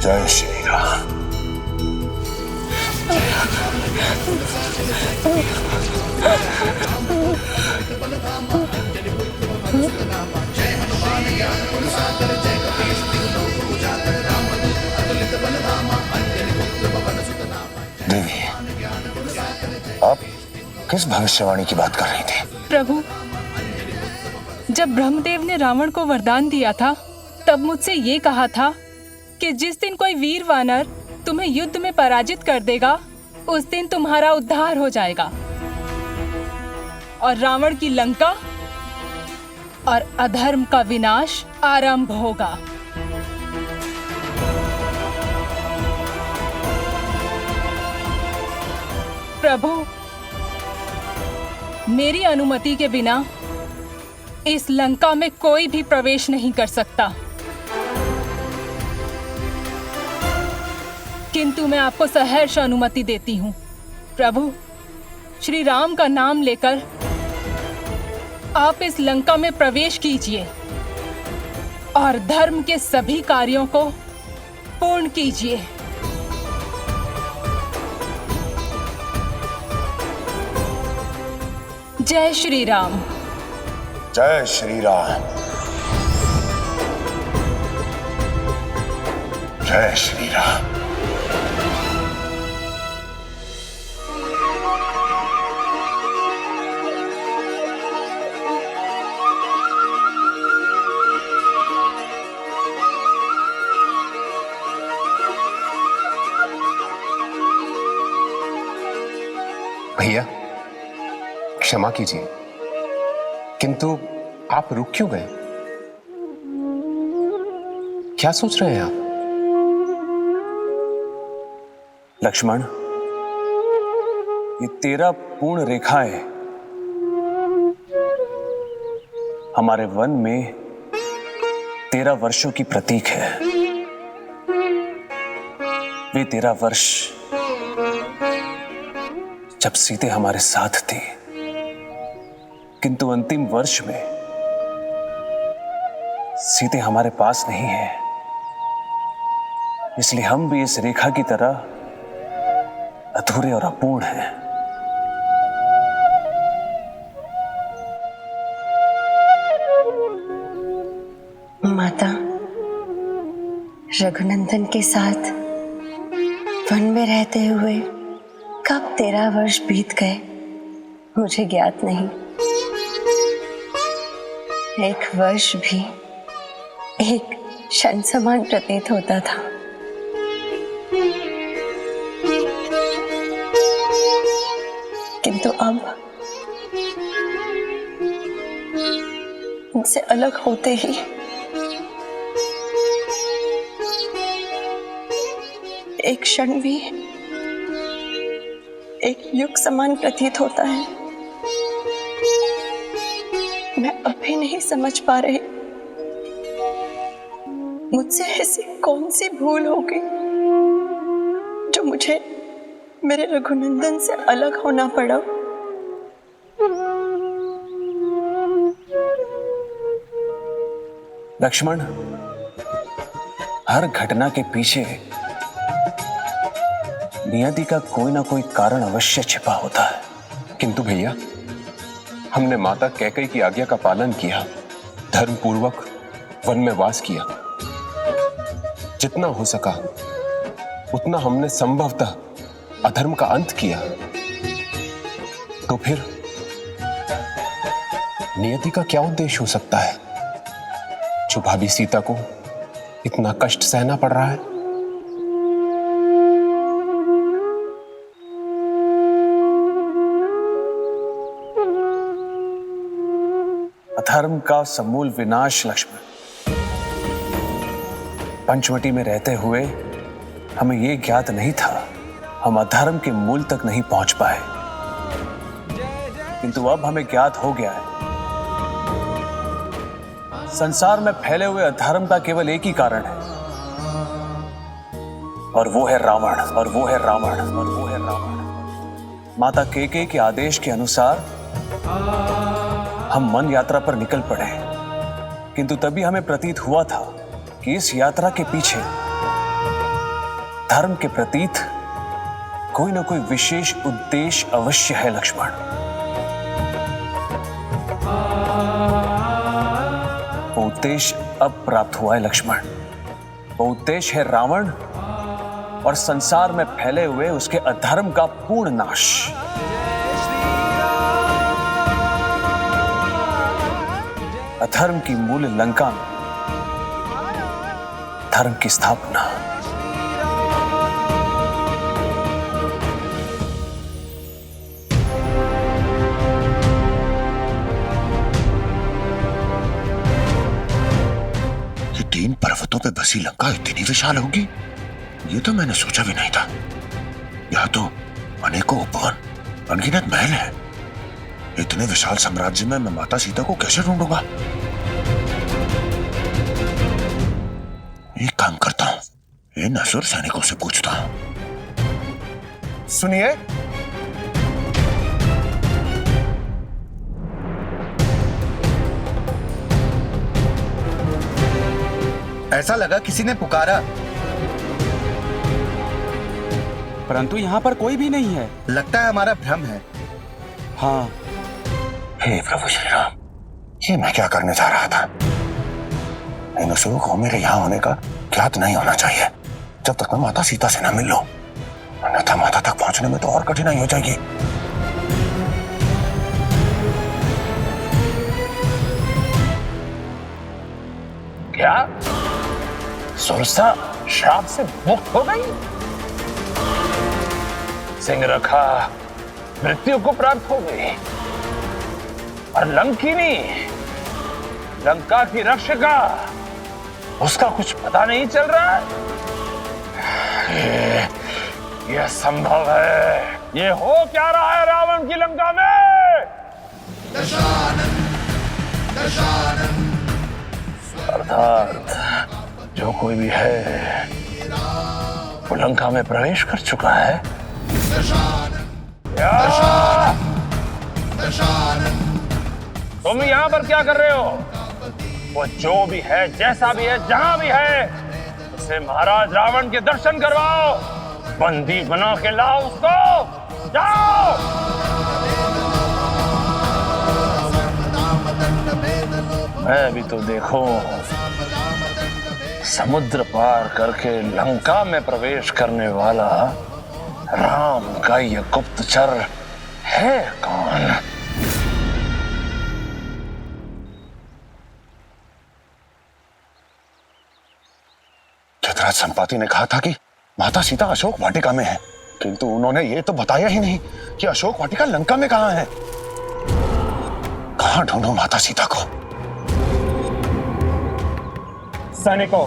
जय श्री राम। देवी, आप किस भविष्यवाणी की बात कर रही थी? प्रभु, जब ब्रह्मदेव ने रावण को वरदान दिया था तब मुझसे ये कहा था कि जिस दिन कोई वीर वानर तुम्हें युद्ध में पराजित कर देगा उस दिन तुम्हारा उद्धार हो जाएगा और रावण की लंका और अधर्म का विनाश आरंभ होगा। प्रभु, मेरी अनुमति के बिना इस लंका में कोई भी प्रवेश नहीं कर सकता, किंतु मैं आपको सहर्ष अनुमति देती हूँ। प्रभु, श्री राम का नाम लेकर आप इस लंका में प्रवेश कीजिए और धर्म के सभी कार्यों को पूर्ण कीजिए। जय श्री राम। जय श्री राम। जय श्री राम। भैया, क्षमा कीजिए, किंतु आप रुक क्यों गए? क्या सोच रहे हैं आप? लक्ष्मण, ये 13 पूर्ण रेखाएं हमारे वन में 13 वर्षों की प्रतीक है। वे 13 वर्ष जब सीते हमारे साथ थी, किंतु अंतिम वर्ष में सीते हमारे पास नहीं है, इसलिए हम भी इस रेखा की तरह अधूरे और अपूर्ण हैं। माता, रघुनंदन के साथ वन में रहते हुए कब 13 वर्ष बीत गए मुझे ज्ञात नहीं। एक वर्ष भी एक क्षण समान प्रतीत होता था। किंतु अब उनसे अलग होते ही एक क्षण भी एक युग समान प्रतीत होता है। मैं अभी नहीं समझ पा रही मुझसे ऐसी कौन सी भूल हो गई जो मुझे मेरे रघुनंदन से अलग होना पड़ा। लक्ष्मण, हर घटना के पीछे नियति का कोई ना कोई कारण अवश्य छिपा होता है। किंतु भैया, हमने माता कैकेयी की आज्ञा का पालन किया, धर्म पूर्वक वन में वास किया। जितना हो सका उतना हमने संभवतः अधर्म का अंत किया। तो फिर नियति का क्या उद्देश्य हो सकता है जो भाभी सीता को इतना कष्ट सहना पड़ रहा है? अधर्म का समूल विनाश। लक्ष्मण, पंचवटी में रहते हुए हमें यह ज्ञात नहीं था, हम अधर्म के मूल तक नहीं पहुंच पाए, किंतु अब हमें ज्ञात हो गया है। संसार में फैले हुए अधर्म का केवल एक ही कारण है, और वो है रावण, और वो है रावण, और वो है रावण। माता कैकेयी के आदेश के अनुसार हम मन यात्रा पर निकल पड़े, किंतु तभी हमें प्रतीत हुआ था कि इस यात्रा के पीछे अधर्म के प्रतीत कोई ना कोई विशेष उद्देश्य अवश्य है लक्ष्मण। वो उद्देश्य अब प्राप्त हुआ है लक्ष्मण। वो उद्देश्य है रावण और संसार में फैले हुए उसके अधर्म का पूर्ण नाश। अधर्म की मूल लंका में धर्म की स्थापना। ये 3 पर्वतों पे बसी लंका इतनी विशाल होगी, ये तो मैंने सोचा भी नहीं था। यह तो अनेकों उपवन, अनगिनत महल है। इतने विशाल साम्राज्य में मैं माता सीता को कैसे ढूंढूंगा? एक काम करता हूं, इन असुर सैनिकों से पूछता हूं। सुनिए, ऐसा लगा किसी ने पुकारा, परंतु यहाँ पर कोई भी नहीं है। लगता है हमारा भ्रम है। हाँ, हे प्रभु श्री राम, ये मैं क्या करने जा रहा था? इन असुरों को मेरे यहाँ होने का ज्ञात नहीं होना चाहिए जब तक मैं माता सीता से न मिल लूं, अन्यथा माता तक पहुंचने में तो और कठिनाई हो जाएगी। क्या सुरसा श्राप से मुक्त हो गई? सिंह रखा मृत्यु को प्राप्त हो गई और लंकिनी, लंका की रक्षका, उसका कुछ पता नहीं चल रहा है। ये संभव है? ये हो क्या रहा है रावण की लंका में? अर्थात जो कोई भी है वो लंका में प्रवेश कर चुका है। तुम यहाँ पर क्या कर रहे हो? वो जो भी है, जैसा भी है, जहां भी है, उसे महाराज रावण के दर्शन करवाओ, बंदी बना के लाओ उसको। जाओ। मैं भी तो देखो, समुद्र पार करके लंका में प्रवेश करने वाला राम का ये गुप्तचर है कौन? धृतराज संपाति ने कहा था कि माता सीता अशोक वाटिका में है, किंतु उन्होंने ये तो बताया ही नहीं कि अशोक वाटिका लंका में कहां है। कहां ढूंढूं माता सीता को? सैनिकों,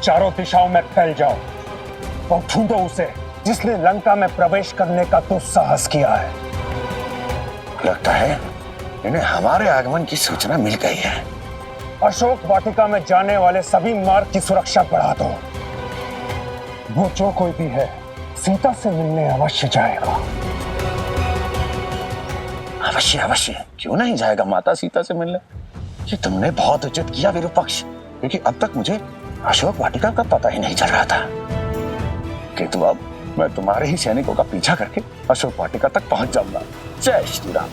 चारों दिशाओं में फैल जाओ और ढूंढो उसे जिसने लंका में प्रवेश करने का दुस्साहस किया है। लगता है इन्हें हमारे आगमन की सूचना मिल गई है। अशोक वाटिका में जाने वाले सभी मार्ग की सुरक्षा बढ़ा दो। वो जो कोई भी है सीता से मिलने अवश्य जाएगा। अवश्य अवश्य, क्यों नहीं जाएगा माता सीता से मिलने? ये तुमने बहुत उचित किया विरूपाक्ष, क्योंकि अब तक मुझे अशोक वाटिका का पता ही नहीं चल रहा था। किंतु अब मैं तुम्हारे ही सैनिकों का पीछा करके अशोक वाटिका तक पहुंच जाऊंगा। जय श्री राम।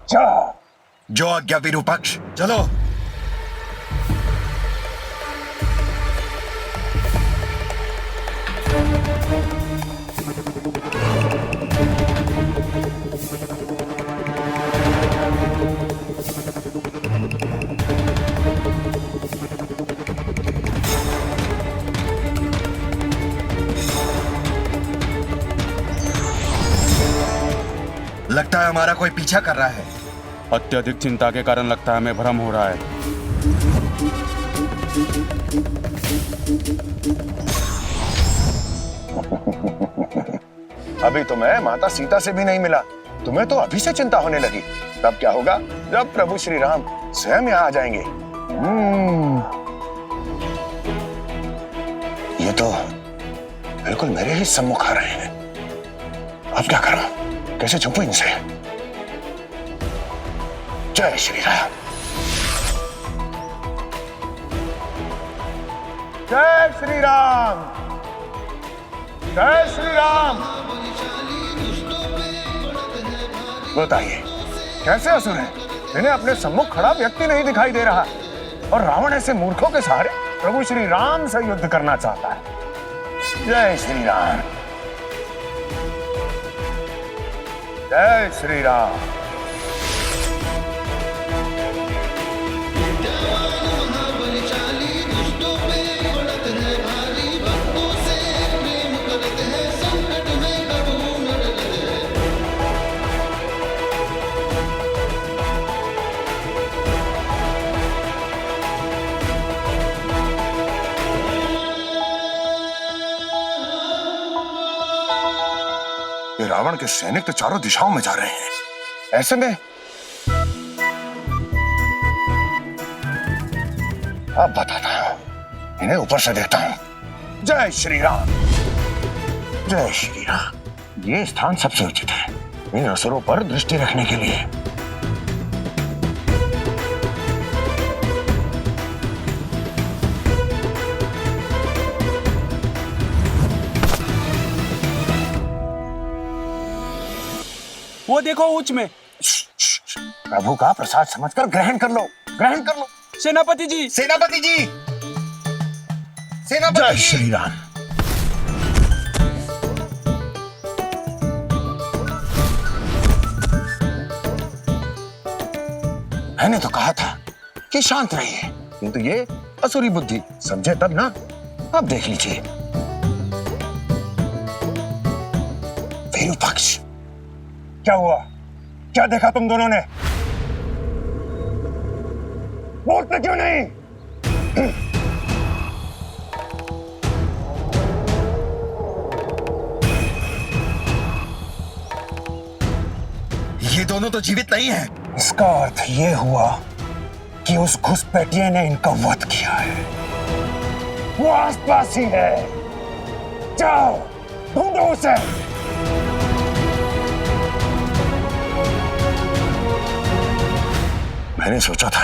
जाओ। जो आज्ञा विरूपाक्ष, चलो। लगता है हमारा कोई पीछा कर रहा है। अत्यधिक चिंता के कारण लगता है हमें भ्रम हो रहा है। अभी तो मैं माता सीता से भी नहीं मिला, तुम्हें तो अभी से चिंता होने लगी। तब क्या होगा जब प्रभु श्री राम स्वयं यहाँ आ जाएंगे। ये तो बिल्कुल मेरे ही सम्मुख आ रहे हैं। अब क्या करूं? कैसे छुपूं इनसे? जय श्री राम। जय श्री राम, जय श्री राम। बताइए कैसे असुर है, इन्हें अपने सम्मुख खड़ा व्यक्ति नहीं दिखाई दे रहा और रावण ऐसे मूर्खों के सहारे प्रभु श्री राम से युद्ध करना चाहता है। जय श्री राम, जय श्री राम। ये रावण के सैनिक तो चारों दिशाओं में जा रहे हैं, ऐसे में अब बताता हूं, इन्हें ऊपर से देखता हूं। जय श्री राम, जय श्री राम। ये स्थान सबसे उचित है इन असुरों पर दृष्टि रखने के लिए। वो देखो उच्च में। प्रभु का प्रसाद समझकर ग्रहण कर लो, ग्रहण कर लो। सेनापति जी, सेनापति जी, सेनापति जय जी। श्री राम। मैंने तो कहा था कि शांत रहिए, किंतु ये असुरी बुद्धि समझे तब ना। अब देख लीजिए विरूपाक्ष, क्या हुआ, क्या देखा तुम दोनों ने? बोलते क्यों नहीं? ये दोनों तो जीवित नहीं है। इसका अर्थ ये हुआ कि उस घुसपैठिए ने इनका वध किया है। वो आसपास ही है, जाओ ढूंढो उसे। मैंने सोचा था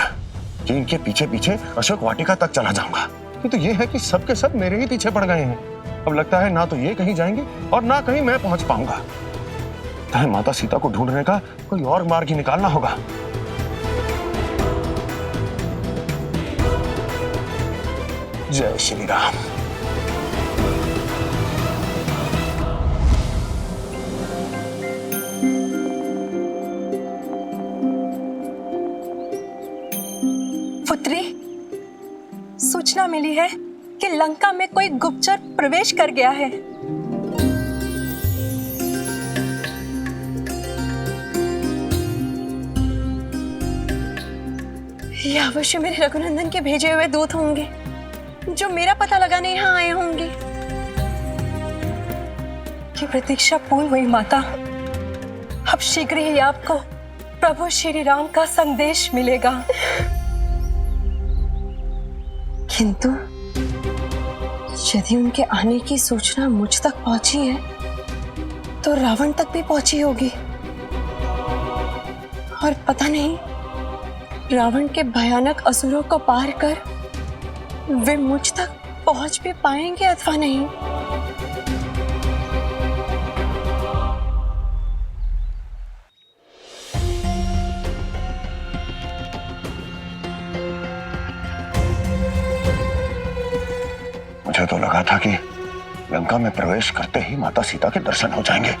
कि इनके पीछे पीछे अशोक वाटिका तक चला जाऊंगा, किंतु ये है कि सबके सब मेरे ही पीछे पड़ गए हैं। अब लगता है ना तो ये कहीं जाएंगे और ना कहीं मैं पहुंच पाऊंगा। तो माता सीता को ढूंढने का कोई और मार्ग ही निकालना होगा। जय श्री राम। पुत्री, सूचना मिली है कि लंका में कोई गुप्तचर प्रवेश कर गया है। ये अवश्य मेरे रघुनंदन के भेजे हुए दूत होंगे, जो मेरा पता लगाने यहाँ आए होंगे। की प्रतीक्षा पूर्ण हुई माता। अब शीघ्र ही आपको प्रभु श्री राम का संदेश मिलेगा। किंतु यदि उनके आने की सूचना मुझ तक पहुंची है, तो रावण तक भी पहुंची होगी। और पता नहीं रावण के भयानक असुरों को पार कर वे मुझ तक पहुंच भी पाएंगे अथवा नहीं। मुझे तो लगा था कि लंका में प्रवेश करते ही माता सीता के दर्शन हो जाएंगे,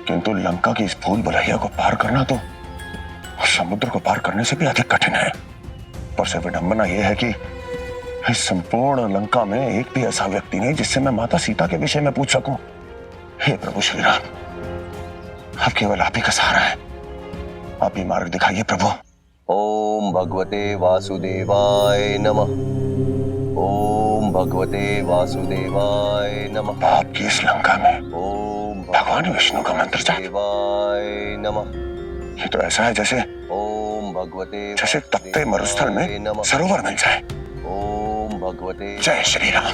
किंतु लंका की इस भूल भुलैया को पार करना तो समुद्र को पार करने से भी अधिक कठिन है। पर से विडंबना यह है कि इस संपूर्ण लंका में एक भी ऐसा व्यक्ति नहीं जिससे मैं माता सीता के विषय में पूछ सकूं। हे प्रभु श्री राम, अब केवल आप ही का सहारा है। आप ही मार्ग दिखाइए प्रभु। ओम भगवते वासुदेवाय नमः। ओम भगवते वासुदेवाय नमः। आपकी इस लंका में ओम भगवान विष्णु का मंत्र जाप नमः। ये तो ऐसा है जैसे ओम भगवते जैसे तपते मरुस्थल में सरोवर मिल जाए। ओम भगवते जय श्री राम।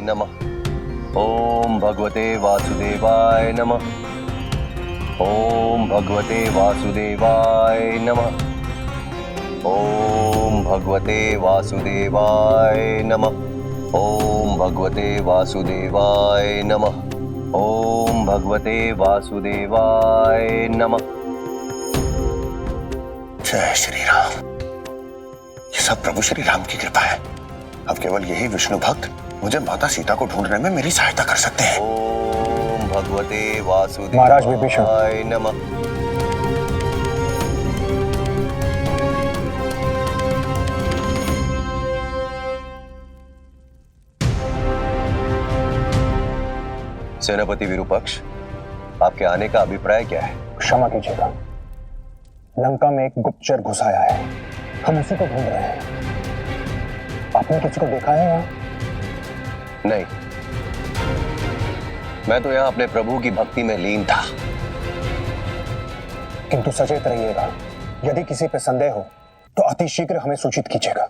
नमः। ओम भगवते वासुदेवाय नमः। ओम भगवते वासुदेवाय नमः। ओम भगवते वासुदेवाय नमः। ओम भगवते वासुदेवाय नमः। ओम भगवते वासुदेवाय नमः। जय श्री राम। ये सब प्रभु श्री राम की कृपा है। अब केवल यही विष्णु भक्त मुझे माता सीता को ढूंढने में मेरी सहायता कर सकते हैं। ओम भगवते वासुदेवाय नमः। सेनापति विरूपक्ष, आपके आने का अभिप्राय क्या है? क्षमा कीजिएगा, लंका में एक गुप्तचर घुस आया है, हम उसी को ढूंढ रहे हैं। आपने किसी को देखा है यहाँ? नहीं, मैं तो यहाँ अपने प्रभु की भक्ति में लीन था। किंतु सचेत रहिएगा, यदि किसी पे संदेह हो तो अति शीघ्र हमें सूचित कीजिएगा।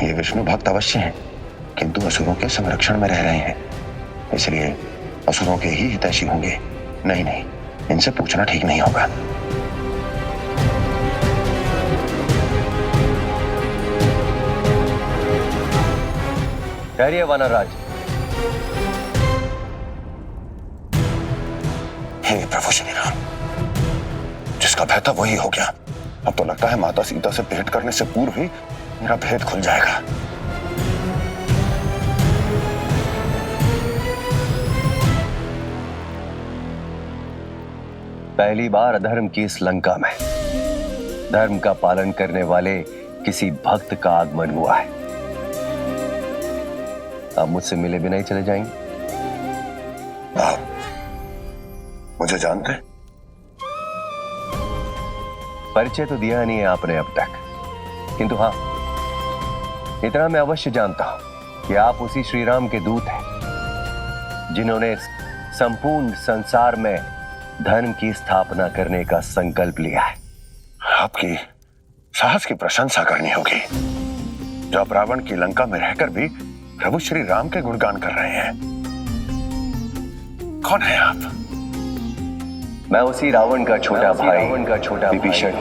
ये विष्णु भक्त अवश्य हैं, किंतु असुरों के संरक्षण में रह रहे हैं, इसलिए असुरों के ही हितैषी होंगे। नहीं नहीं, इनसे पूछना ठीक नहीं होगा। ठहरिए वानरराज। हे प्रभु श्री राम, जिसका भय था वही हो गया। अब तो लगता है माता सीता से भेंट करने से पूर्व ही मेरा भेद खुल जाएगा। पहली बार अधर्म की इस लंका में धर्म का पालन करने वाले किसी भक्त का आगमन हुआ है। आप मुझसे मिले बिना ही चले जाएंगे? आप मुझे जानते? परिचय तो दिया नहीं है आपने अब तक, किंतु हाँ, इतना मैं अवश्य जानता हूं कि आप उसी श्री राम के दूत हैं जिन्होंने संपूर्ण संसार में धर्म की स्थापना करने का संकल्प लिया है। आपकी साहस की प्रशंसा करनी होगी, जो आप रावण की लंका में रहकर भी प्रभु श्री राम के गुणगान कर रहे हैं। कौन है आप? मैं उसी रावण का छोटा भाई विभीषण।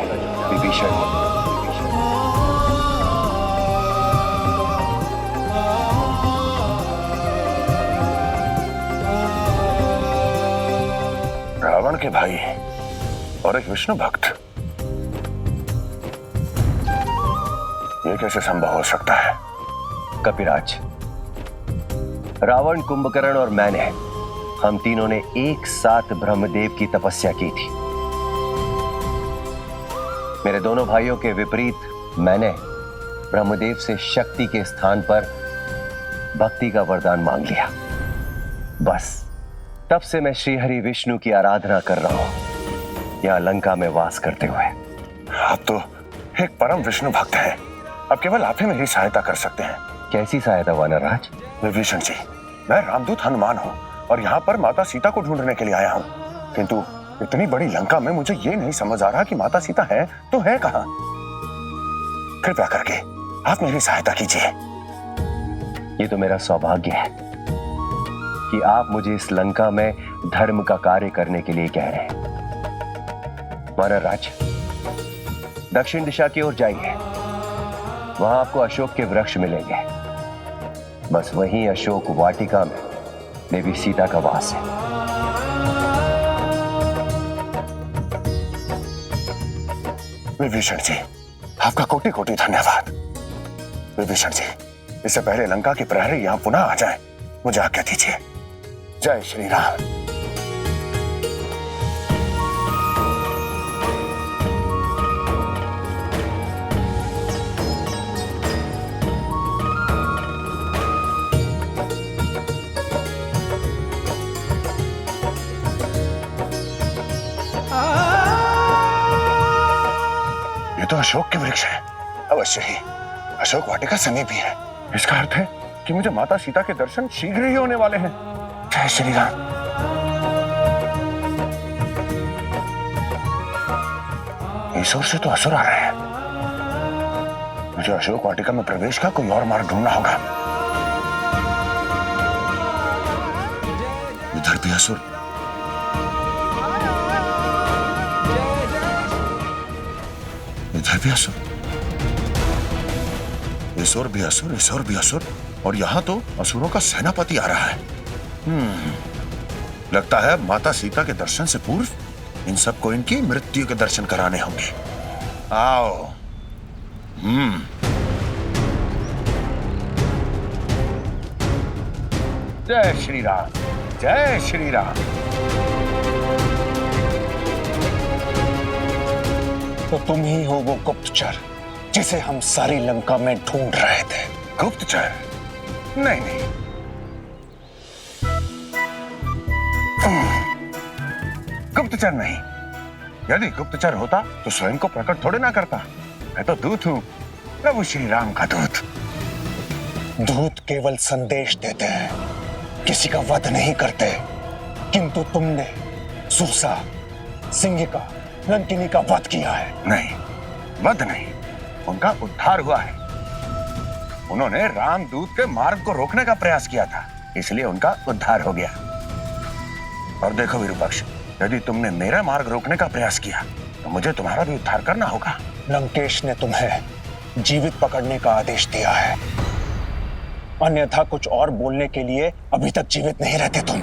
रावण के भाई और एक विष्णु भक्त, ये कैसे संभव हो सकता है? कपिराज, रावण, कुंभकर्ण और मैंने, हम तीनों ने एक साथ ब्रह्मदेव की तपस्या की थी। मेरे दोनों भाइयों के विपरीत मैंने ब्रह्मदेव से शक्ति के स्थान पर भक्ति का वरदान मांग लिया। बस तब से मैं श्री हरि विष्णु की आराधना कर रहा हूं, यहां लंका में वास करते हुए। आप तो एक परम विष्णु भक्त हैं। अब केवल आप ही मेरी सहायता कर सकते हैं। कैसी सहायता वानरराज? विभीषण जी, मैं रामदूत हनुमान हूँ और यहाँ पर माता सीता को ढूंढने के लिए आया हूँ, किंतु इतनी बड़ी लंका में मुझे ये नहीं समझ आ रहा कि माता सीता है तो है कहाँ। कृपया करके आप मेरी सहायता कीजिए। ये तो मेरा सौभाग्य है कि आप मुझे इस लंका में धर्म का कार्य करने के लिए कह रहे हैं। वानरराज, दक्षिण दिशा की ओर जाइए, वहां आपको अशोक के वृक्ष मिलेंगे। बस वहीं अशोक वाटिका में देवी सीता का वास है। विभीषण जी, आपका कोटि कोटि धन्यवाद। विभीषण जी, इससे पहले लंका के प्रहरी यहाँ पुनः आ जाए, मुझे आज्ञा दीजिए। जय श्री राम। ये तो अशोक के वृक्ष है। अवश्य ही अशोक वाटिका समीप ही है। इसका अर्थ है कि मुझे माता सीता के दर्शन शीघ्र ही होने वाले हैं। जय श्री राम। इस ओर से तो असुर आ रहे हैं। मुझे अशोक वाटिका में प्रवेश का कोई और मार्ग ढूंढना होगा। इधर भी असुर, इधर भी असुर, इस ओर भी असुर, इस ओर भी असुर, और यहां तो असुरों का सेनापति आ रहा है। लगता है माता सीता के दर्शन से पूर्व इन सबको इनकी मृत्यु के दर्शन कराने होंगे। आओ। जय श्री राम, जय श्री राम। तो तुम ही हो वो गुप्तचर जिसे हम सारी लंका में ढूंढ रहे थे। गुप्तचर? नहीं नहीं, गुप्तचर नहीं। यदि गुप्तचर होता तो स्वयं को प्रकट थोड़े ना करता। मैं तो दूत हूं, प्रभु श्री राम का दूत। दूत केवल संदेश देते हैं, किसी का वध नहीं करते। किंतु तुमने सूसा, सिंहिका, लंकिनी का वध किया है। नहीं, वध नहीं, उनका उद्धार हुआ है। उन्होंने रामदूत के मार्ग को रोकने का प्रयास किया था, इसलिए उनका उद्धार हो गया। और देखो विरूपाक्ष, यदि तुमने मेरा मार्ग रोकने का प्रयास किया तो मुझे तुम्हारा भी उद्धार करना होगा। लंकेश ने तुम्हें जीवित पकड़ने का आदेश दिया है, अन्यथा कुछ और बोलने के लिए अभी तक जीवित नहीं रहते तुम।